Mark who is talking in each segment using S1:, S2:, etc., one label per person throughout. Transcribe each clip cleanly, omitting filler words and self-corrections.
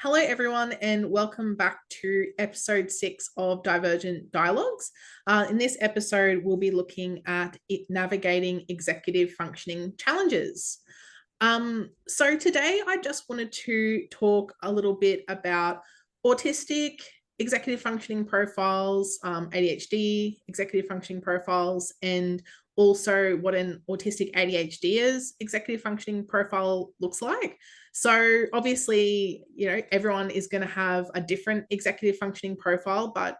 S1: Hello, everyone, and welcome back to episode 6 of Divergent Dialogues. In this episode, we'll be looking at navigating executive functioning challenges. So today, I just wanted to talk a little bit about autistic executive functioning profiles, ADHD executive functioning profiles, and also what an autistic ADHDers executive functioning profile looks like. So obviously, everyone is going to have a different executive functioning profile, but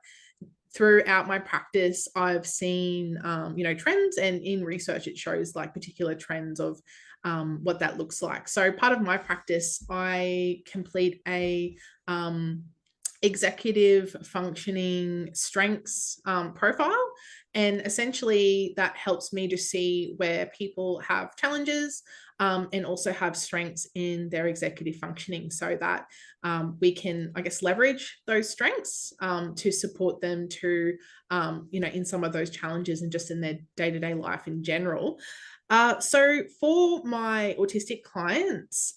S1: throughout my practice, I've seen, trends, and in research, it shows like particular trends of what that looks like. So part of my practice, I complete a executive functioning strengths profile. And essentially, that helps me to see where people have challenges and also have strengths in their executive functioning so that we can, I guess, leverage those strengths to support them to, in some of those challenges and just in their day-to-day life in general. So for my autistic clients,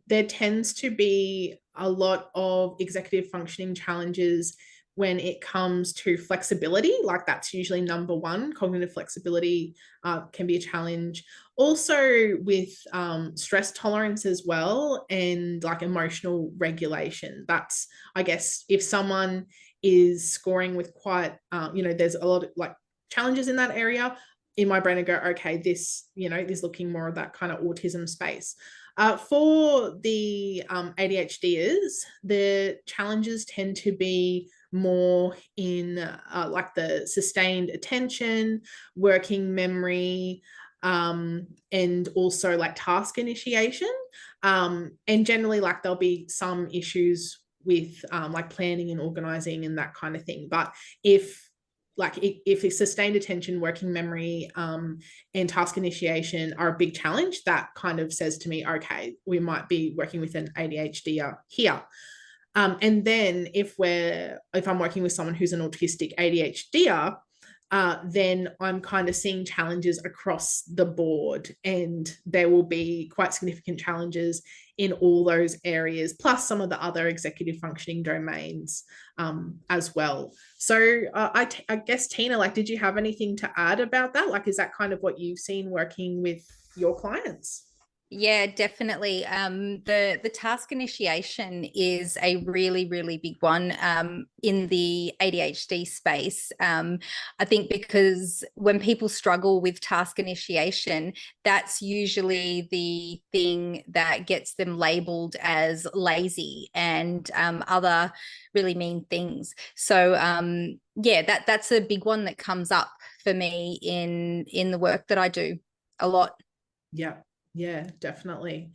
S1: there tends to be a lot of executive functioning challenges when it comes to flexibility. Like that's usually number one. Cognitive flexibility can be a challenge. Also with stress tolerance as well, and like emotional regulation. That's, I guess, if someone is scoring with quite, there's a lot of like challenges in that area. In my brain, I go, okay, this, is looking more of that kind of autism space. For the ADHDers, the challenges tend to be more in like the sustained attention, working memory, and also like task initiation. And generally, like there'll be some issues with like planning and organizing and that kind of thing. But if a sustained attention, working memory, and task initiation are a big challenge, that kind of says to me, okay, we might be working with an ADHD here. And then if I'm working with someone who's an autistic ADHD, then I'm kind of seeing challenges across the board, and there will be quite significant challenges in all those areas, plus some of the other executive functioning domains as well. So I guess, Teena, like, did you have anything to add about that? Like, is that kind of what you've seen working with your clients?
S2: Yeah, definitely. The task initiation is a really, really big one in the ADHD space. I think because when people struggle with task initiation, that's usually the thing that gets them labeled as lazy and other really mean things. So yeah, that's a big one that comes up for me in the work that I do a lot.
S1: Yeah, definitely.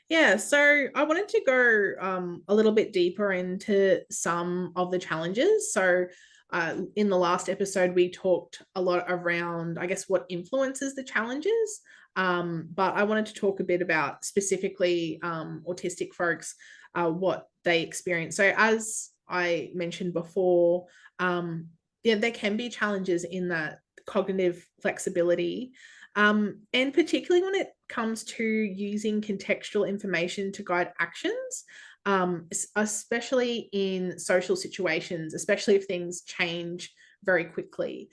S1: Yeah, so I wanted to go a little bit deeper into some of the challenges. So, in the last episode, we talked a lot around, I guess, what influences the challenges. But I wanted to talk a bit about specifically autistic folks, what they experience. So, as I mentioned before, yeah, there can be challenges in that cognitive flexibility. And particularly when it comes to using contextual information to guide actions, especially in social situations, especially if things change very quickly.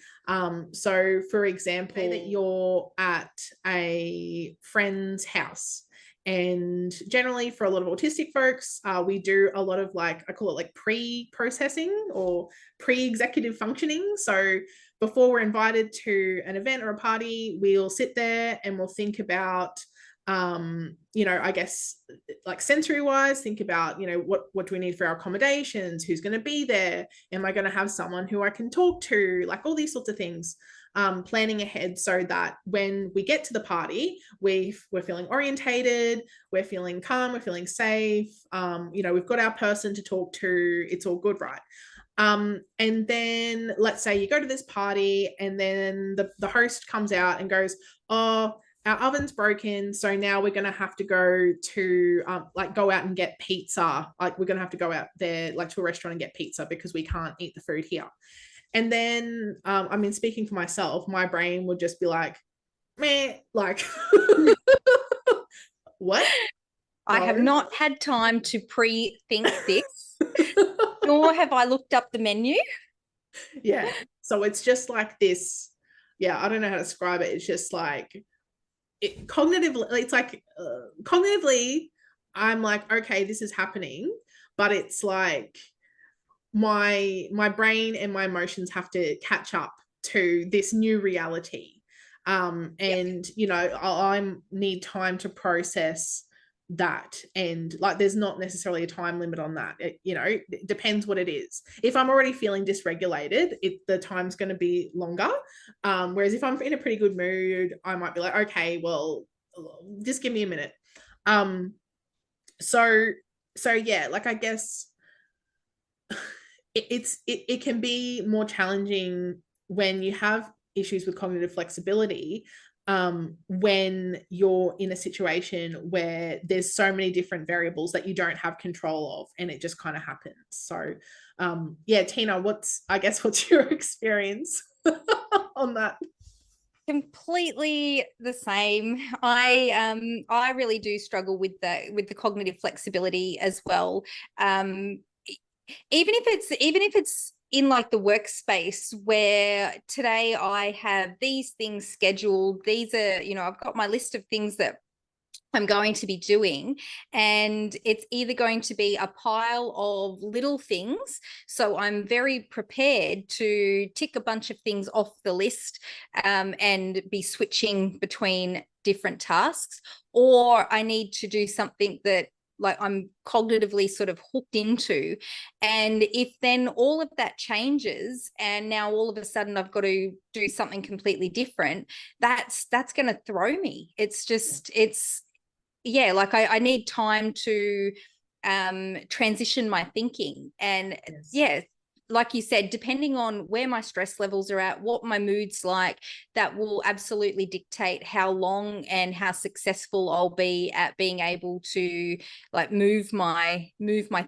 S1: So, for example, say that you're at a friend's house. And generally, for a lot of autistic folks, we do a lot of like, I call it like pre-processing or pre-executive functioning. So, before we're invited to an event or a party, we'll sit there and we'll think about, I guess, like sensory wise, think about, what do we need for our accommodations? Who's going to be there? Am I going to have someone who I can talk to? Like all these sorts of things. Planning ahead so that when we get to the party, we're feeling orientated, we're feeling calm, we're feeling safe. We've got our person to talk to. It's all good, right? And then let's say you go to this party and then the host comes out and goes, oh, our oven's broken, so now we're going to have to go to go out and get pizza. Like we're going to have to go out there like to a restaurant and get pizza because we can't eat the food here. And then speaking for myself, my brain would just be like, meh, like what?
S2: I have
S1: No.
S2: not had time to pre-think this, nor have I looked up the menu.
S1: Yeah. So it's just like this. Yeah, I don't know how to describe it. It's just like cognitively, it's like cognitively, I'm like, okay, this is happening, but it's like my brain and my emotions have to catch up to this new reality.
S2: Yep.
S1: And I need time to process that, and like there's not necessarily a time limit on that. It depends what it is. If I'm already feeling dysregulated, the time's going to be longer. Whereas if I'm in a pretty good mood, I might be like, okay, well, just give me a minute. um so yeah, like I guess it can be more challenging when you have issues with cognitive flexibility, when you're in a situation where there's so many different variables that you don't have control of, and it just kind of happens. So yeah, Teena, what's your experience on that?
S2: Completely the same. I really do struggle with the cognitive flexibility as well. Even if it's in like the workspace where today I have these things scheduled, these are, I've got my list of things that I'm going to be doing, and it's either going to be a pile of little things. So I'm very prepared to tick a bunch of things off the list, and be switching between different tasks, or I need to do something that like I'm cognitively sort of hooked into. And if then all of that changes and now all of a sudden I've got to do something completely different, that's going to throw me. It's yeah, like I need time to transition my thinking. And
S1: Yes.
S2: yeah, like you said, depending on where my stress levels are at, what my mood's like, that will absolutely dictate how long and how successful I'll be at being able to like move my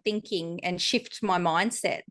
S2: thinking and shift my mindset.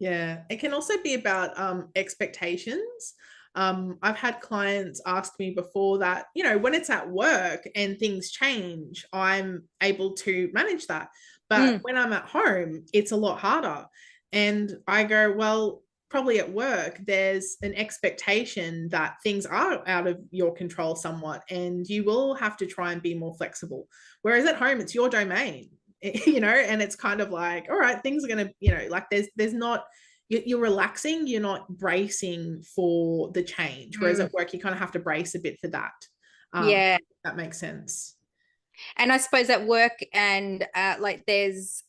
S1: Yeah, it can also be about expectations. I've had clients ask me before that, when it's at work and things change, I'm able to manage that. But
S2: Mm.
S1: when I'm at home, it's a lot harder. And I go, well, probably at work, there's an expectation that things are out of your control somewhat, and you will have to try and be more flexible. Whereas at home, it's your domain. And it's kind of like, all right, things are going to, like there's not, you're relaxing, you're not bracing for the change. Whereas
S2: Mm.
S1: at work, you kind of have to brace a bit for that.
S2: Yeah.
S1: That makes sense.
S2: And I suppose at work and like there's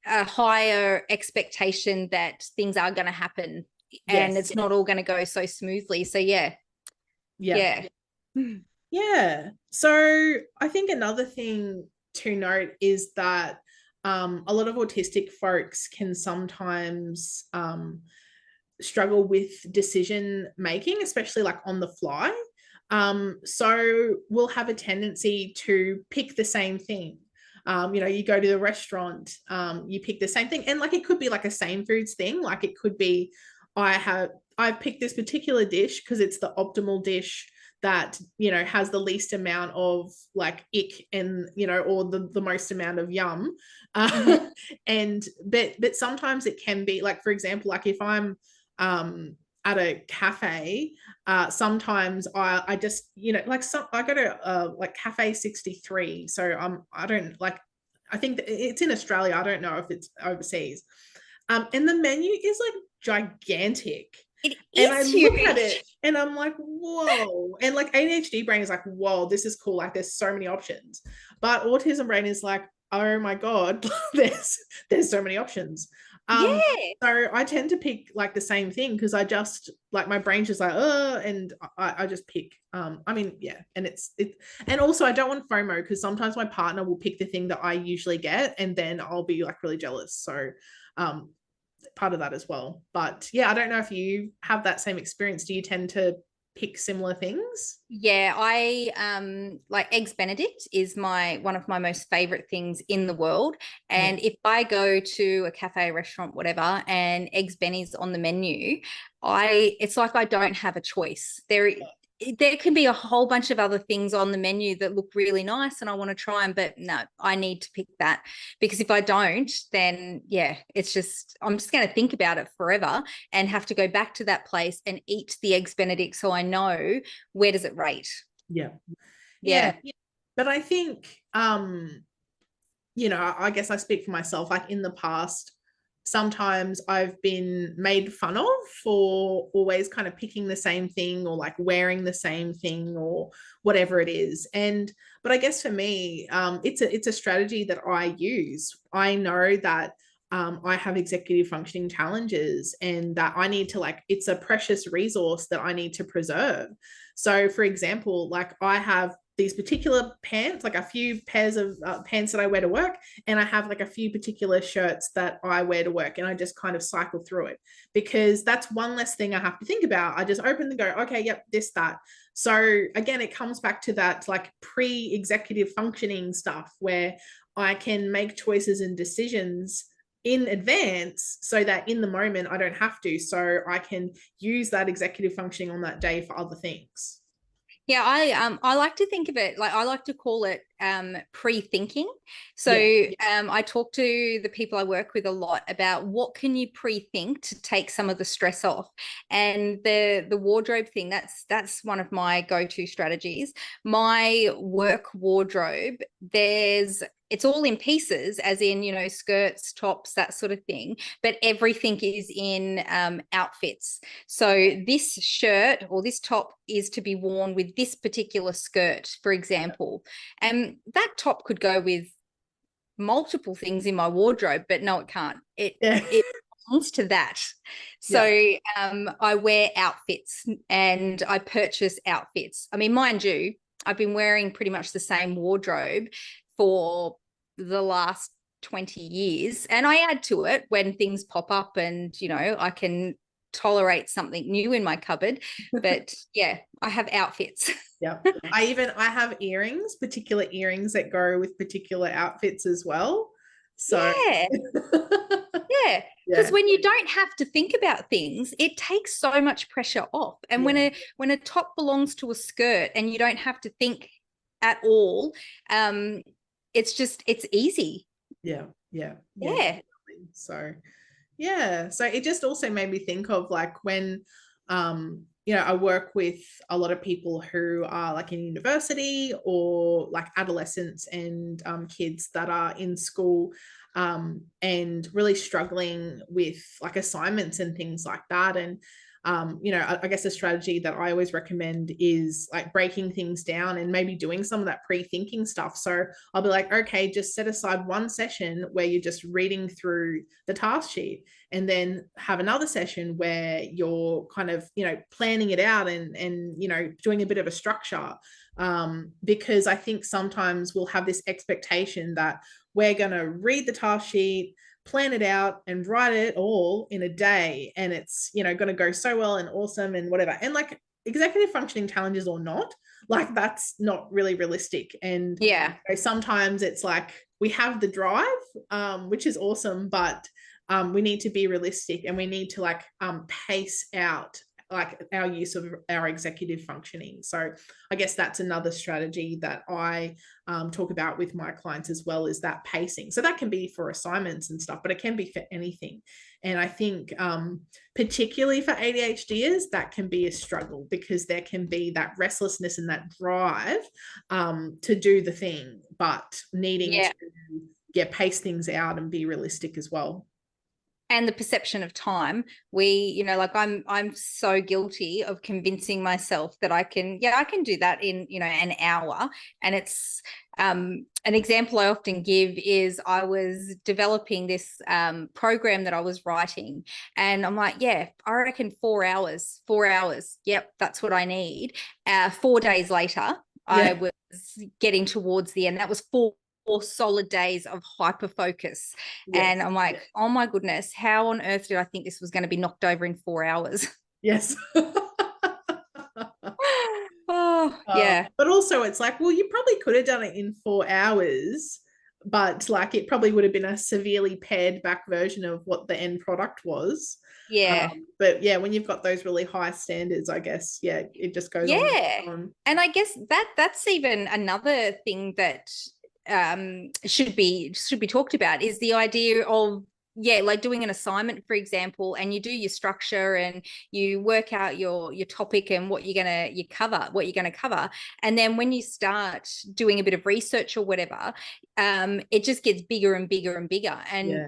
S2: a higher expectation that things are going to happen and
S1: Yes.
S2: it's not all going to go so smoothly. So yeah,
S1: Yeah.
S2: yeah.
S1: Yeah. So I think another thing to note is that a lot of autistic folks can sometimes struggle with decision making, especially like on the fly. So we'll have a tendency to pick the same thing. You go to the restaurant, you pick the same thing, and like it could be like a same foods thing. Like it could be, I've picked this particular dish because it's the optimal dish that has the least amount of like ick, and or the most amount of yum.
S2: Mm-hmm.
S1: And but sometimes it can be like, for example, like if I'm at a cafe, sometimes I just like I go to like Cafe 63. So I don't like, I think it's in Australia, I don't know if it's overseas. And the menu is like gigantic,
S2: It
S1: and I
S2: is
S1: look at it
S2: huge.
S1: and I'm like, whoa. And like ADHD brain is like, whoa, this is cool. Like there's so many options. But autism brain is like, oh my God, there's so many options. Um,
S2: Yeah.
S1: so I tend to pick like the same thing because I just like my brain's just like, and I just pick. I mean, yeah, and and also I don't want FOMO because sometimes my partner will pick the thing that I usually get, and then I'll be like really jealous. So um part of that as well. But yeah, I don't know if you have that same experience. Do you tend to pick similar things?
S2: Yeah, I like eggs Benedict is my one of my most favorite things in the world.
S1: Yeah.
S2: And if I go to a cafe, restaurant, whatever, and eggs Benny's on the menu, I it's like I don't have a choice. there can be a whole bunch of other things on the menu that look really nice and I want to try them, but no, I need to pick that, because if I don't, then yeah, I'm just going to think about it forever and have to go back to that place and eat the eggs Benedict, so I know where does it rate.
S1: Yeah.
S2: Yeah.
S1: But I think, I guess I speak for myself, like in the past, sometimes I've been made fun of for always kind of picking the same thing or like wearing the same thing or whatever it is. But I guess for me, it's a strategy that I use. I know that I have executive functioning challenges and that I need to it's a precious resource that I need to preserve. So for example, like I have these particular pants, like a few pairs of pants that I wear to work, and I have like a few particular shirts that I wear to work, and I just kind of cycle through it because that's one less thing I have to think about. I just open and go, okay, yep, this, that. So again, it comes back to that like pre-executive functioning stuff where I can make choices and decisions in advance so that in the moment I don't have to. So I can use that executive functioning on that day for other things.
S2: Yeah, I like to think of it like I like to call it pre-thinking. So I talk to the people I work with a lot about what can you pre-think to take some of the stress off. And the wardrobe thing, that's one of my go-to strategies. My work wardrobe, it's all in pieces, as in, skirts, tops, that sort of thing, but everything is in outfits. So this shirt or this top is to be worn with this particular skirt, for example. And that top could go with multiple things in my wardrobe, but no, it can't. It belongs to that. So I wear outfits and I purchase outfits. I mean, mind you, I've been wearing pretty much the same wardrobe for the last 20 years, and I add to it when things pop up and I can tolerate something new in my cupboard. But yeah, I have outfits.
S1: Yeah. I have earrings, particular earrings that go with particular outfits as well. So
S2: yeah. Yeah, because when you don't have to think about things, it takes so much pressure off. And when a top belongs to a skirt and you don't have to think at all, it's easy.
S1: Yeah. So it just also made me think of like when I work with a lot of people who are like in university or like adolescents and kids that are in school and really struggling with like assignments and things like that. And I guess a strategy that I always recommend is like breaking things down and maybe doing some of that pre-thinking stuff. So I'll be like, okay, just set aside one session where you're just reading through the task sheet, and then have another session where you're kind of planning it out and doing a bit of a structure, because I think sometimes we'll have this expectation that we're going to read the task sheet, plan it out, and write it all in a day, and it's going to go so well and awesome and whatever. And like executive functioning challenges or not, like that's not really realistic. And sometimes it's like we have the drive, which is awesome, but we need to be realistic, and we need to like pace out like our use of our executive functioning. So I guess that's another strategy that I talk about with my clients as well, is that pacing. So that can be for assignments and stuff, but it can be for anything. And I think particularly for ADHDers, that can be a struggle because there can be that restlessness and that drive to do the thing, but needing to pace things out and be realistic as well.
S2: And the perception of time, I'm so guilty of convincing myself that I can do that in an hour. And it's an example I often give is I was developing this program that I was writing, and I'm like, I reckon 4 hours. Yep, that's what I need. 4 days later, I was getting towards the end. That was 4 solid days of hyper focus. And I'm like, oh my goodness, how on earth did I think this was going to be knocked over in 4 hours?
S1: Yes.
S2: But also
S1: it's like, well, you probably could have done it in 4 hours, but like it probably would have been a severely pared back version of what the end product was.
S2: Yeah.
S1: But yeah, when you've got those really high standards, I guess, yeah, it just goes on
S2: Yeah.
S1: and on.
S2: And I guess that's even another thing that should be talked about is the idea of, yeah, like doing an assignment, for example, and you do your structure and you work out your topic and what you're gonna cover. And then when you start doing a bit of research or whatever, it just gets bigger and bigger and bigger. And
S1: Yeah.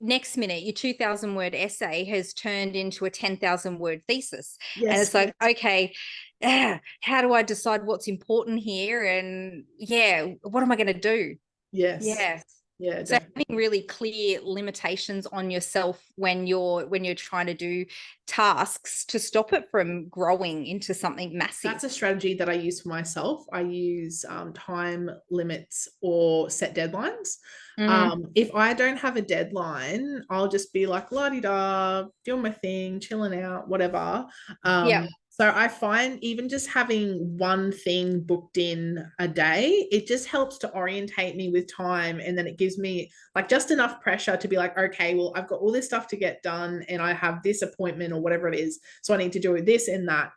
S2: next minute, your 2,000-word essay has turned into a 10,000-word thesis. And
S1: Yes.
S2: it's like, okay, how do I decide what's important here? And yeah, what am I going to do?
S1: Yes.
S2: Yeah.
S1: Yeah,
S2: So
S1: definitely.
S2: having really clear limitations on yourself when you're trying to do tasks to stop it from growing into something massive.
S1: That's a strategy that I use for myself. I use time limits or set deadlines.
S2: Mm.
S1: If I don't have a deadline, I'll just be like la di da, doing my thing, chilling out, whatever.
S2: Yeah.
S1: So I find even just having one thing booked in a day, it just helps to orientate me with time, and then it gives me like just enough pressure to be like, okay, well, I've got all this stuff to get done, and I have this appointment or whatever it is, so I need to do this and that.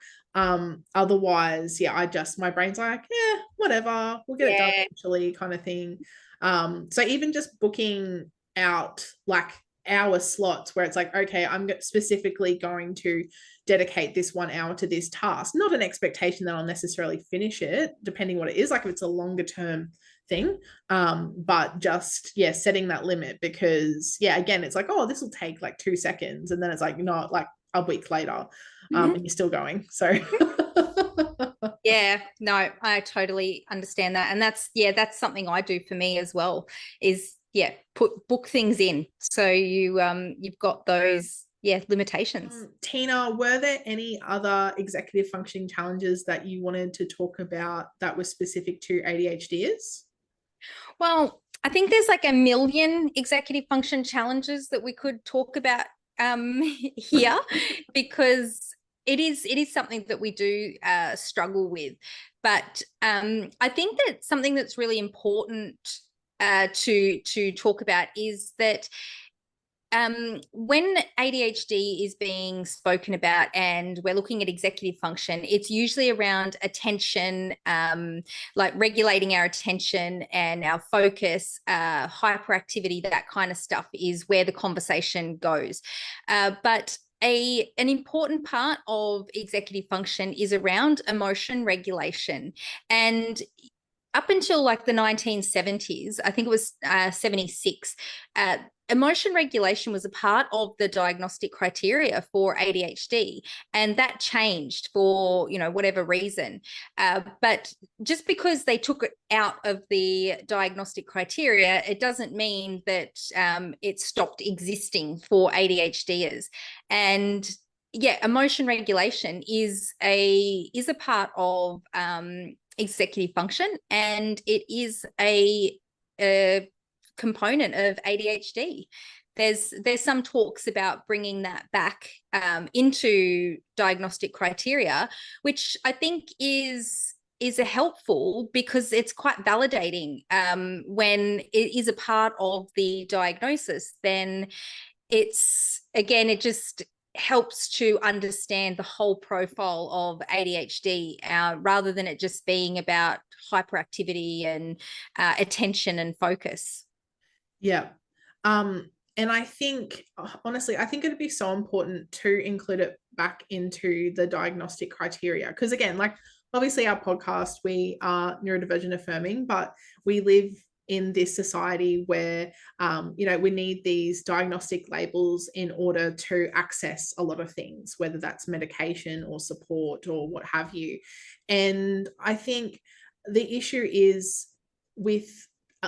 S1: Otherwise, yeah, my brain's like, yeah, whatever, we'll get it done
S2: Yeah.
S1: eventually, kind of thing. So even just booking out like hour slots where it's like, okay, I'm specifically going to dedicate this 1 hour to this task, not an expectation that I'll necessarily finish it, depending what it is, like if it's a longer term thing, but just, yeah, setting that limit, because yeah, again, it's like, oh, this will take like 2 seconds, and then it's like, not like a week later, and you're still going, so
S2: Yeah, no, I totally understand that. And that's something I do for me as well, is yeah, book things in. So you've got those, yeah, limitations.
S1: Teena, were there any other executive functioning challenges that you wanted to talk about that were specific to ADHDers?
S2: Well, I think there's like a million executive function challenges that we could talk about here, because it is something that we do struggle with. But I think that something that's really important to talk about is that when ADHD is being spoken about and we're looking at executive function, it's usually around attention, like regulating our attention and our focus, hyperactivity, that kind of stuff is where the conversation goes. But an important part of executive function is around emotion regulation. And up until like the 1970s, I think it was 76, emotion regulation was a part of the diagnostic criteria for ADHD, and that changed for whatever reason. But just because they took it out of the diagnostic criteria, it doesn't mean that it stopped existing for ADHDers. And yeah, emotion regulation is a part of executive function, and it is a component of ADHD. There's some talks about bringing that back into diagnostic criteria, which I think is a helpful, because it's quite validating. When it is a part of the diagnosis, then it just helps to understand the whole profile of ADHD, rather than it just being about hyperactivity and attention and focus.
S1: Yeah. And I think, honestly, I think it'd be so important to include it back into the diagnostic criteria. Because again, like obviously our podcast, we are neurodivergent affirming, but we live in this society where, we need these diagnostic labels in order to access a lot of things, whether that's medication or support or what have you. And I think the issue is with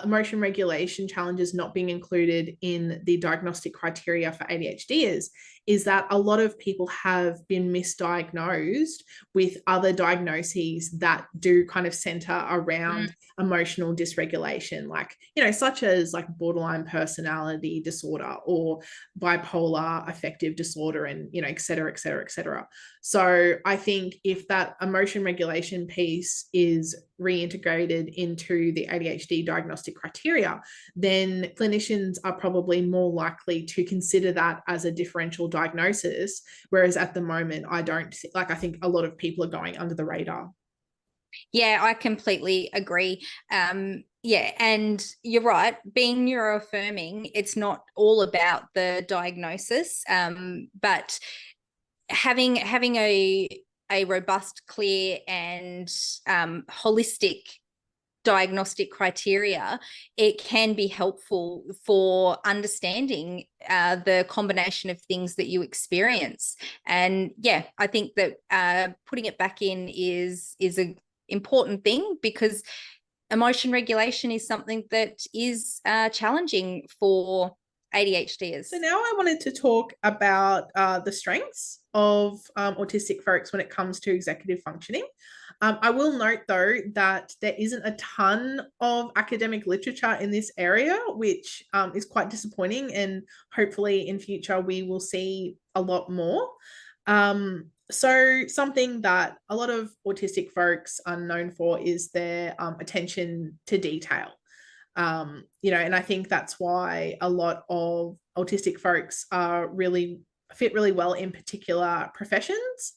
S1: emotion regulation challenges not being included in the diagnostic criteria for ADHDers is that a lot of people have been misdiagnosed with other diagnoses that do kind of center around emotional dysregulation, like, you know, such as like borderline personality disorder or bipolar affective disorder, and, you know, et cetera, et cetera, et cetera. So I think if that emotion regulation piece is reintegrated into the ADHD diagnostic criteria, then clinicians are probably more likely to consider that as a differential diagnosis. Whereas at the moment, I don't, like, I think a lot of people are going under the radar.
S2: Yeah, I completely agree. Yeah, and you're right. Being neuroaffirming, it's not all about the diagnosis, but having a robust, clear, and holistic diagnostic criteria, it can be helpful for understanding the combination of things that you experience. And yeah, I think that putting it back in is an important thing, because emotion regulation is something that is challenging for ADHDers.
S1: So now I wanted to talk about the strengths of autistic folks when it comes to executive functioning. I will note, though, that there isn't a ton of academic literature in this area, which is quite disappointing. And hopefully in future, we will see a lot more. So something that a lot of autistic folks are known for is their attention to detail. You know, and I think that's why a lot of autistic folks are really fit really well in particular professions,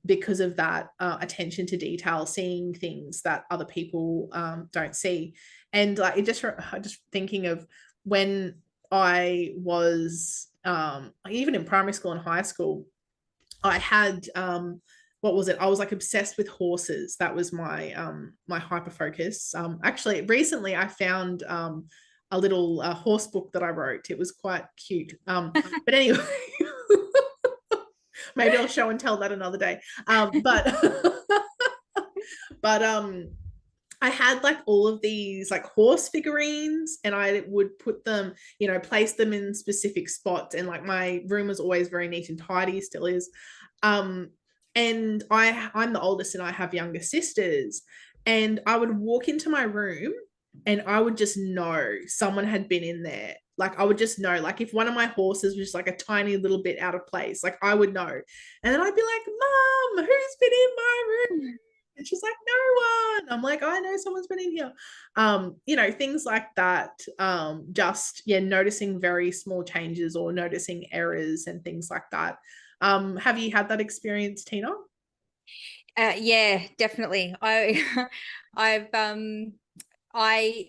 S1: because of that attention to detail, seeing things that other people don't see. And like, just thinking of when I was even in primary school and high school, I had what was it? I was like obsessed with horses. That was my my hyper focus. Actually, recently I found a little horse book that I wrote. It was quite cute. But anyway, maybe I'll show and tell that another day. But but I had like all of these like horse figurines, and I would put them, you know, place them in specific spots. And like my room was always very neat and tidy, still is. Um, and I'm the oldest and I have younger sisters. And I would walk into my room and I would just know someone had been in there. Like I would just know, like if one of my horses was like a tiny little bit out of place, like I would know. And then I'd be like, Mom, who's been in my room? And she's like, no one. I'm like, I know someone's been in here. You know, things like that. Just, yeah, noticing very small changes or noticing errors and things like that. Have you had that experience, Teena?
S2: Yeah, definitely. I've I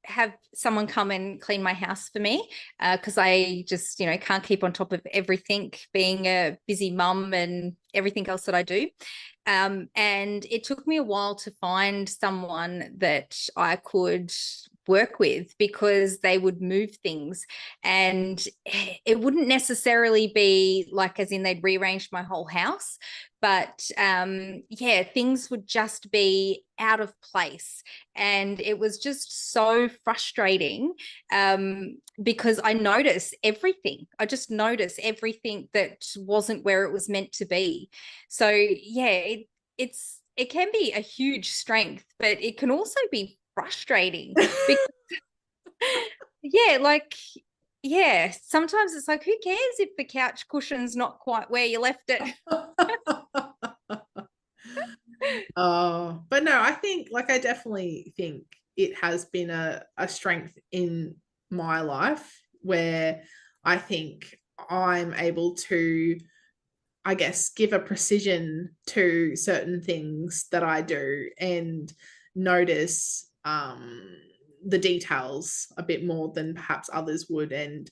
S2: have someone come and clean my house for me, because I just, you know, can't keep on top of everything, being a busy mum and everything else that I do. And it took me a while to find someone that I could work with, because they would move things, and it wouldn't necessarily be like as in they'd rearranged my whole house, but yeah, things would just be out of place, and it was just so frustrating, because I just notice everything that wasn't where it was meant to be. So yeah, it can be a huge strength, but it can also be frustrating because yeah, like, yeah, sometimes it's like, who cares if the couch cushion's not quite where you left it?
S1: But no, I think, like, I definitely think it has been a strength in my life where I think I'm able to, I guess, give a precision to certain things that I do and notice the details a bit more than perhaps others would. And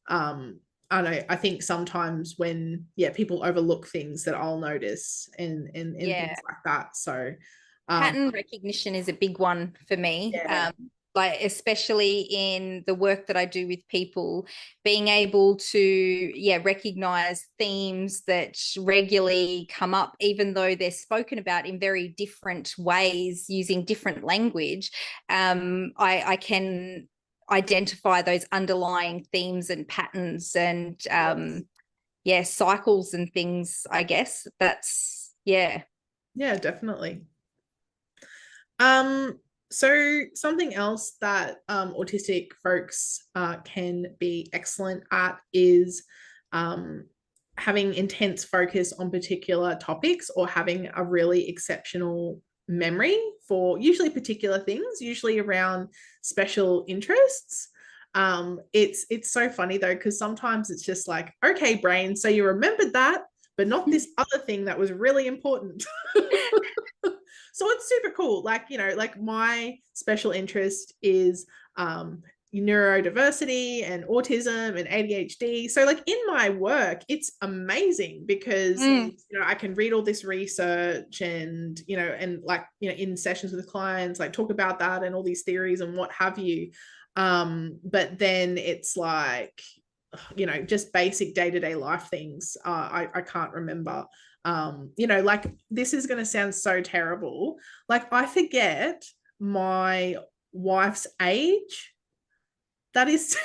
S1: I know, I think sometimes when, yeah, people overlook things that I'll notice and
S2: Yeah,
S1: things like that. So
S2: pattern recognition is a big one for me.
S1: yeah.
S2: Like especially in the work that I do with people, being able to, yeah, recognize themes that regularly come up, even though they're spoken about in very different ways using different language. I can identify those underlying themes and patterns and cycles and things, I guess. That's
S1: yeah, definitely. So something else that autistic folks can be excellent at is having intense focus on particular topics, or having a really exceptional memory for usually particular things, usually around special interests. It's so funny though, because sometimes it's just like, okay, brain, so you remembered that, but not this other thing that was really important. So it's super cool. Like, you know, like my special interest is neurodiversity and autism and ADHD. So like in my work, it's amazing because you know, I can read all this research and, you know, and like, you know, in sessions with clients, like talk about that and all these theories and what have you. But then it's like, you know, just basic day-to-day life things I can't remember. You know, like this is going to sound so terrible. Like I forget my wife's age. That is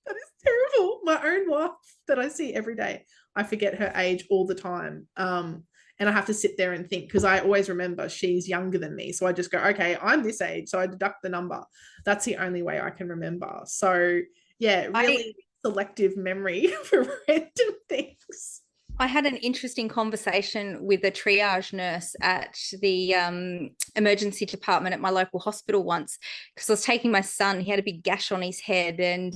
S1: that is terrible. My own wife that I see every day, I forget her age all the time. And I have to sit there and think, because I always remember she's younger than me. So I just go, okay, I'm this age. So I deduct the number. That's the only way I can remember. So yeah, really selective memory for random things.
S2: I had an interesting conversation with a triage nurse at the emergency department at my local hospital once, because I was taking my son. He had a big gash on his head and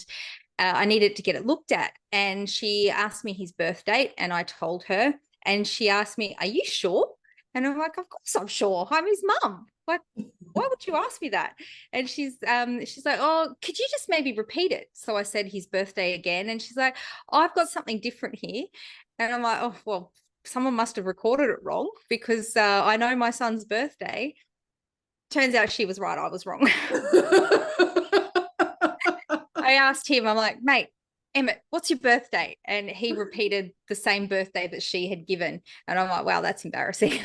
S2: I needed to get it looked at. And she asked me his birth date and I told her. And she asked me, "Are you sure?" And I'm like, "Of course I'm sure. I'm his mum. Like, why would you ask me that?" And she's like, "Oh, could you just maybe repeat it?" So I said his birthday again. And she's like, "Oh, I've got something different here." And I'm like, "Oh, well, someone must have recorded it wrong, because I know my son's birthday." Turns out she was right. I was wrong. I asked him, I'm like, "Mate, Emmett, what's your birthday?" And he repeated the same birthday that she had given. And I'm like, wow, that's embarrassing.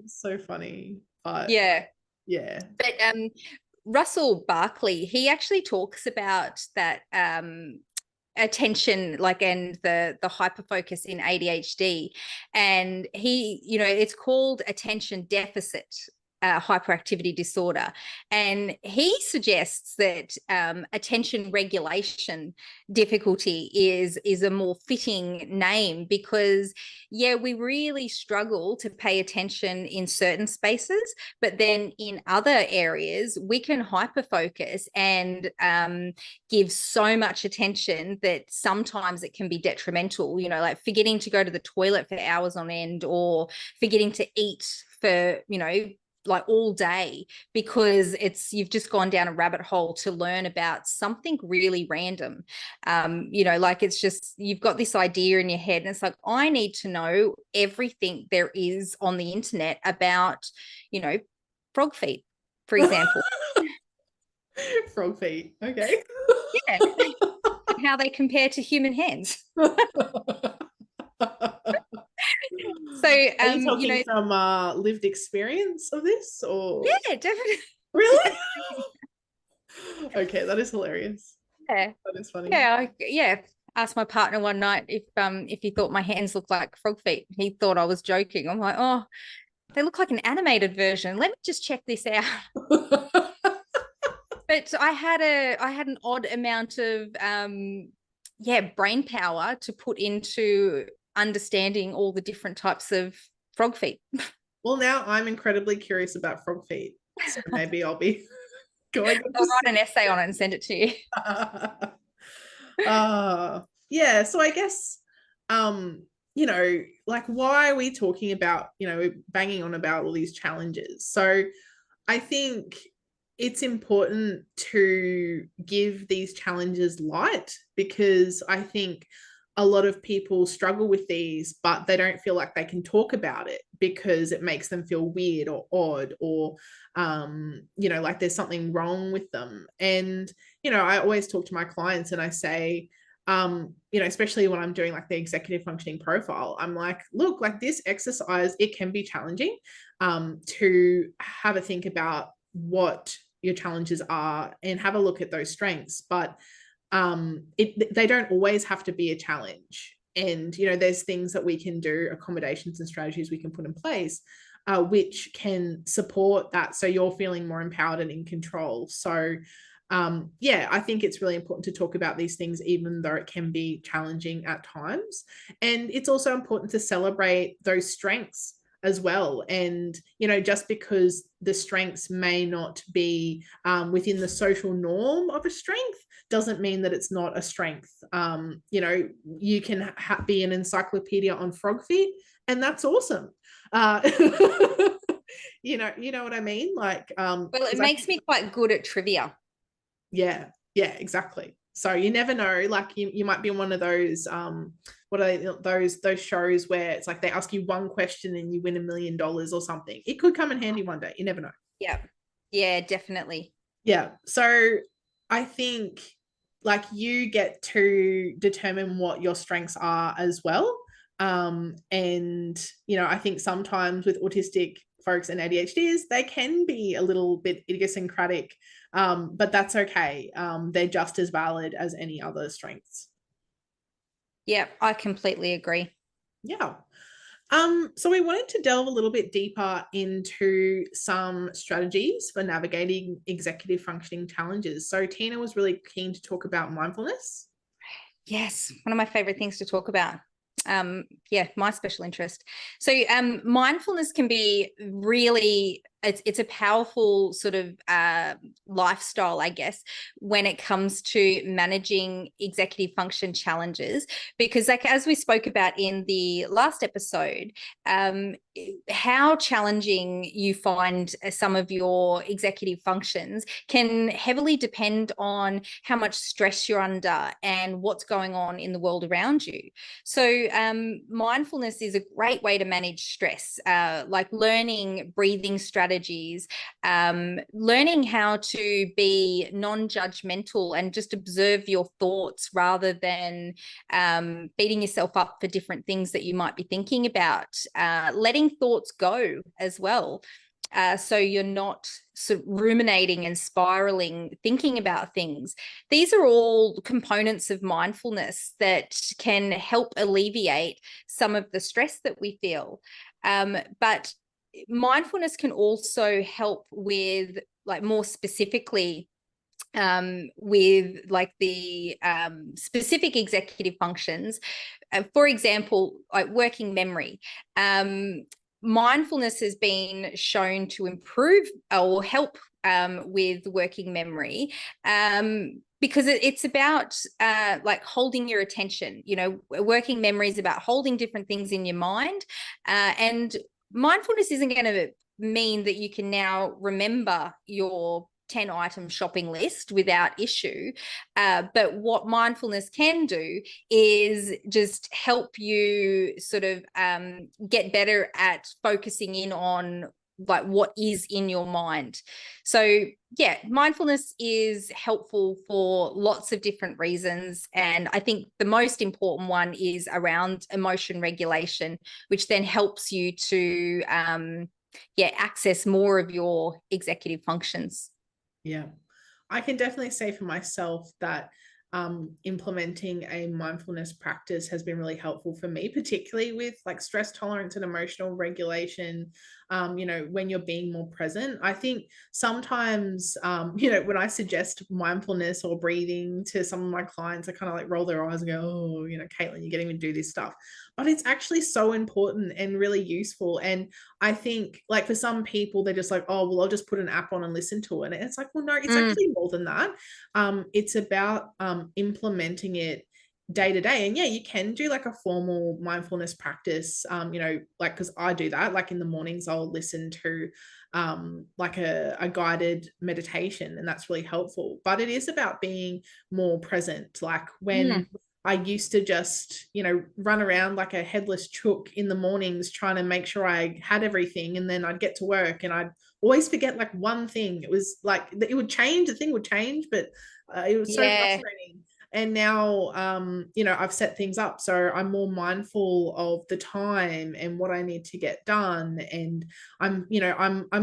S1: So funny. But
S2: yeah.
S1: Yeah.
S2: But Russell Barkley, he actually talks about that attention, like, and the hyper focus in ADHD. And he, you know, it's called attention deficit hyperactivity disorder. And he suggests that attention regulation difficulty is a more fitting name, because we really struggle to pay attention in certain spaces, but then in other areas we can hyper focus and give so much attention that sometimes it can be detrimental, you know, like forgetting to go to the toilet for hours on end, or forgetting to eat for, you know, like all day, because you've just gone down a rabbit hole to learn about something really random. You know, like it's just, you've got this idea in your head and it's like, I need to know everything there is on the internet about, you know, frog feet, for example.
S1: Frog feet. Okay.
S2: Yeah. And how they compare to human hands. So,
S1: are you talking,
S2: you know,
S1: from lived experience of this, or?
S2: Yeah, definitely.
S1: Really? Okay, that is hilarious.
S2: Yeah.
S1: That is funny.
S2: Yeah. Asked my partner one night if he thought my hands looked like frog feet. He thought I was joking. I'm like, "Oh, they look like an animated version. Let me just check this out." But I had an odd amount of brain power to put into understanding all the different types of frog feet.
S1: Well, now I'm incredibly curious about frog feet, so maybe I'll be going.
S2: I'll write an essay on it and send it to you.
S1: Yeah, so I guess you know, like, why are we talking about, you know, banging on about all these challenges? So I think it's important to give these challenges light, because I think a lot of people struggle with these, but they don't feel like they can talk about it because it makes them feel weird or odd, or you know, like there's something wrong with them. And you know, I always talk to my clients and I say, you know, especially when I'm doing like the executive functioning profile, I'm like, look, like this exercise, it can be challenging to have a think about what your challenges are and have a look at those strengths. But they don't always have to be a challenge. And, you know, there's things that we can do, accommodations and strategies we can put in place, which can support that. So you're feeling more empowered and in control. So, yeah, I think it's really important to talk about these things, even though it can be challenging at times. And it's also important to celebrate those strengths as well. And, you know, just because the strengths may not be within the social norm of a strength doesn't mean that it's not a strength. You know, you can be an encyclopedia on frog feet, and that's awesome. You know what I mean? Like,
S2: well, it makes me quite good at trivia.
S1: Yeah, exactly. So you never know, like you might be in one of those what are those shows where it's like they ask you one question and you win $1 million or something. It could come in handy one day. You never know.
S2: Yeah, definitely.
S1: Yeah. So I think like you get to determine what your strengths are as well. And you know, I think sometimes with autistic folks and ADHDers, they can be a little bit idiosyncratic, but that's okay. They're just as valid as any other strengths.
S2: Yeah, I completely agree.
S1: Yeah. So we wanted to delve a little bit deeper into some strategies for navigating executive functioning challenges. So Teena was really keen to talk about mindfulness.
S2: Yes, one of my favorite things to talk about. Yeah, my special interest. So mindfulness can be really, it's a powerful sort of lifestyle, I guess, when it comes to managing executive function challenges, because like as we spoke about in the last episode, how challenging you find some of your executive functions can heavily depend on how much stress you're under and what's going on in the world around you. So mindfulness is a great way to manage stress, like learning breathing strategies, learning how to be non-judgmental and just observe your thoughts rather than beating yourself up for different things that you might be thinking about, letting thoughts go as well. So you're not sort of ruminating and spiraling, thinking about things. These are all components of mindfulness that can help alleviate some of the stress that we feel. But mindfulness can also help with, like, more specifically, with like the specific executive functions. For example, like working memory. Mindfulness has been shown to improve or help with working memory, because it's about like holding your attention. You know, working memory is about holding different things in your mind, and mindfulness isn't going to mean that you can now remember your 10-item shopping list without issue. But what mindfulness can do is just help you sort of get better at focusing in on like what is in your mind. So yeah, mindfulness is helpful for lots of different reasons. And I think the most important one is around emotion regulation, which then helps you to access more of your executive functions.
S1: Yeah, I can definitely say for myself that implementing a mindfulness practice has been really helpful for me, particularly with like stress tolerance and emotional regulation. You know, when you're being more present, I think sometimes, you know, when I suggest mindfulness or breathing to some of my clients, I kind of like roll their eyes and go, oh, you know, Caitlin, you're getting me to do this stuff. But it's actually so important and really useful. And I think like for some people, they're just like, oh, well, I'll just put an app on and listen to it. And it's like, well, no, it's actually more than that. It's about implementing it day to day. And yeah, you can do like a formal mindfulness practice, you know, like, because I do that, like in the mornings I'll listen to like a guided meditation, and that's really helpful. But it is about being more present. Like when I used to just, you know, run around like a headless chook in the mornings trying to make sure I had everything, and then I'd get to work and I'd always forget like one thing. It was like it would change, the thing would change, but it was so frustrating. And now, I've set things up so I'm more mindful of the time and what I need to get done. And I'm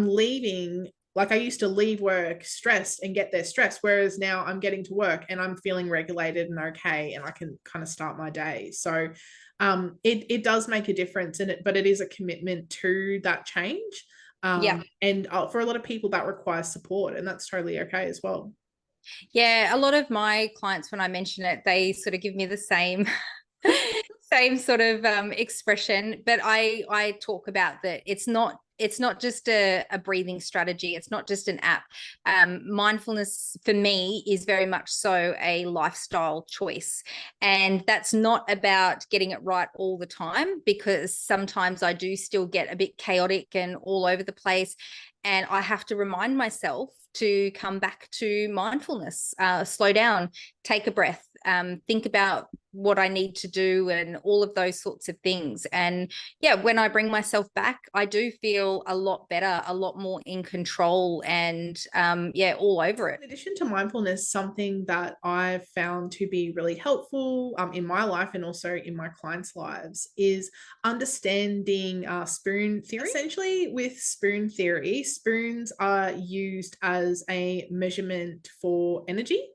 S1: leaving. Like, I used to leave work stressed and get there stressed, whereas now I'm getting to work and I'm feeling regulated and okay, and I can kind of start my day. So it does make a difference in it, but it is a commitment to that change.
S2: Yeah.
S1: And for a lot of people, that requires support, and that's totally okay as well.
S2: Yeah, a lot of my clients, when I mention it, they sort of give me the same same sort of expression. But I talk about that it's not just a breathing strategy. It's not just an app. Mindfulness for me is very much so a lifestyle choice. And that's not about getting it right all the time, because sometimes I do still get a bit chaotic and all over the place. And I have to remind myself to come back to mindfulness, slow down, take a breath, think about what I need to do and all of those sorts of things. And yeah, when I bring myself back, I do feel a lot better, a lot more in control, and yeah, all over it.
S1: In addition to mindfulness, something that I've found to be really helpful in my life and also in my clients' lives is understanding spoon theory. Essentially, with spoon theory, spoons are used as a measurement for energy.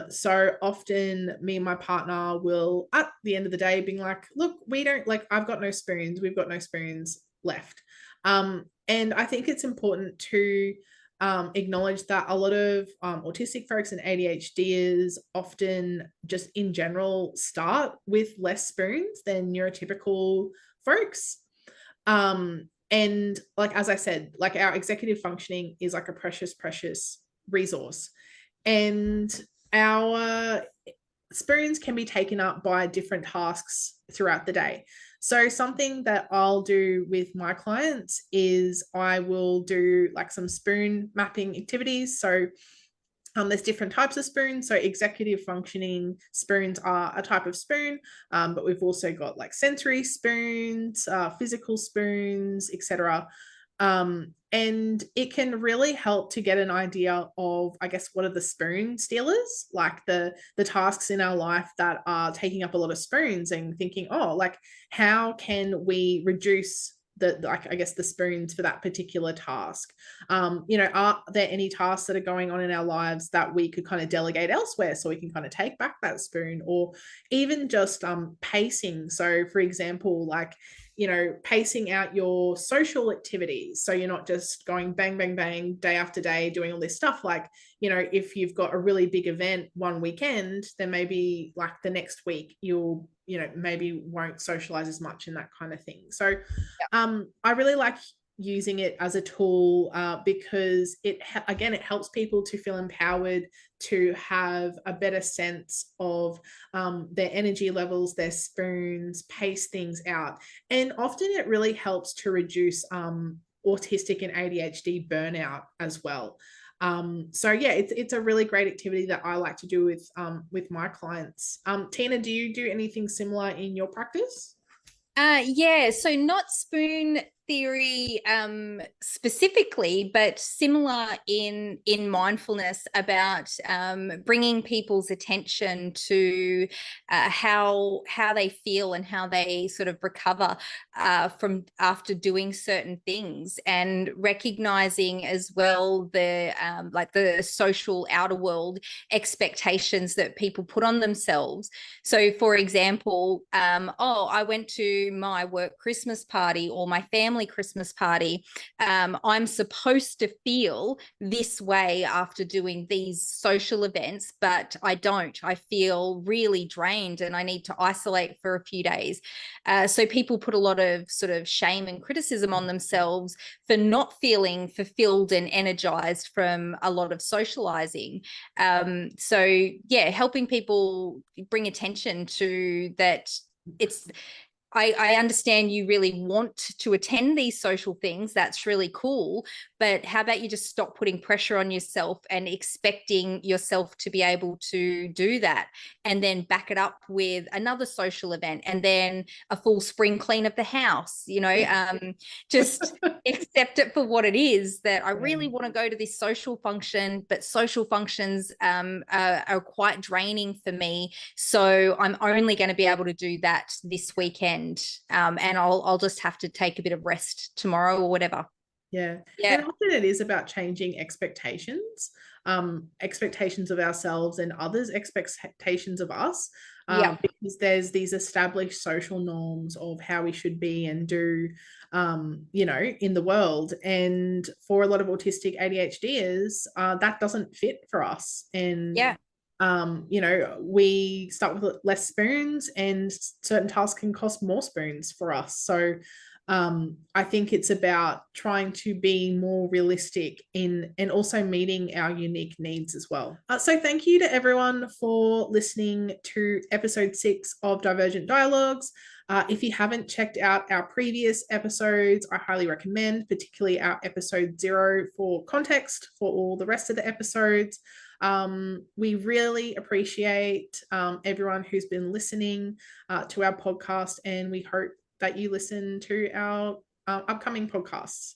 S1: So often me and my partner will, at the end of the day, being like, look, we don't, like, I've got no spoons, we've got no spoons left. And I think it's important to acknowledge that a lot of autistic folks and ADHDers often just in general start with less spoons than neurotypical folks. And like, as I said, like, our executive functioning is like a precious, precious resource. And our spoons can be taken up by different tasks throughout the day. So something that I'll do with my clients is I will do like some spoon mapping activities. So there's different types of spoons. So executive functioning spoons are a type of spoon, but we've also got like sensory spoons, physical spoons, etc. And it can really help to get an idea of, I guess, what are the spoon stealers, like the tasks in our life that are taking up a lot of spoons, and thinking, oh, like, how can we reduce the, like, I guess, the spoons for that particular task? Are there any tasks that are going on in our lives that we could kind of delegate elsewhere so we can kind of take back that spoon? Or even just pacing. So for example, like, pacing out your social activities. So you're not just going bang, bang, bang, day after day, doing all this stuff. Like, if you've got a really big event one weekend, then maybe like the next week you'll, maybe won't socialize as much and that kind of thing. So I really like using it as a tool because it helps people to feel empowered, to have a better sense of their energy levels, their spoons, pace things out. And often it really helps to reduce autistic and ADHD burnout as well. So yeah, it's a really great activity that I like to do with my clients. Teena, do you do anything similar in your practice?
S2: Yeah, so not spoon theory specifically, but similar in mindfulness, about bringing people's attention to how they feel and how they sort of recover from after doing certain things, and recognizing as well the like the social outer world expectations that people put on themselves. So for example, oh, I went to my work Christmas party or my family Christmas party. I'm supposed to feel this way after doing these social events, but I don't. I feel really drained and I need to isolate for a few days. So people put a lot of sort of shame and criticism on themselves for not feeling fulfilled and energized from a lot of socializing. So yeah, helping people bring attention to that. I understand you really want to attend these social things. That's really cool. But how about you just stop putting pressure on yourself and expecting yourself to be able to do that, and then back it up with another social event and then a full spring clean of the house, just accept it for what it is, that I really want to go to this social function, but social functions are quite draining for me. So I'm only going to be able to do that this weekend. And I'll just have to take a bit of rest tomorrow or whatever.
S1: Yeah.
S2: Yeah.
S1: And often it is about changing expectations, expectations of ourselves and others, expectations of us,
S2: Yeah.
S1: because there's these established social norms of how we should be and do, in the world. And for a lot of autistic ADHDers, that doesn't fit for us. And
S2: Yeah.
S1: we start with less spoons, and certain tasks can cost more spoons for us. So I think it's about trying to be more realistic in and also meeting our unique needs as well. So thank you to everyone for listening to episode 6 of Divergent Dialogues. If you haven't checked out our previous episodes, I highly recommend, particularly our episode 0 for context for all the rest of the episodes. We really appreciate everyone who's been listening to our podcast, and we hope that you listen to our upcoming podcasts.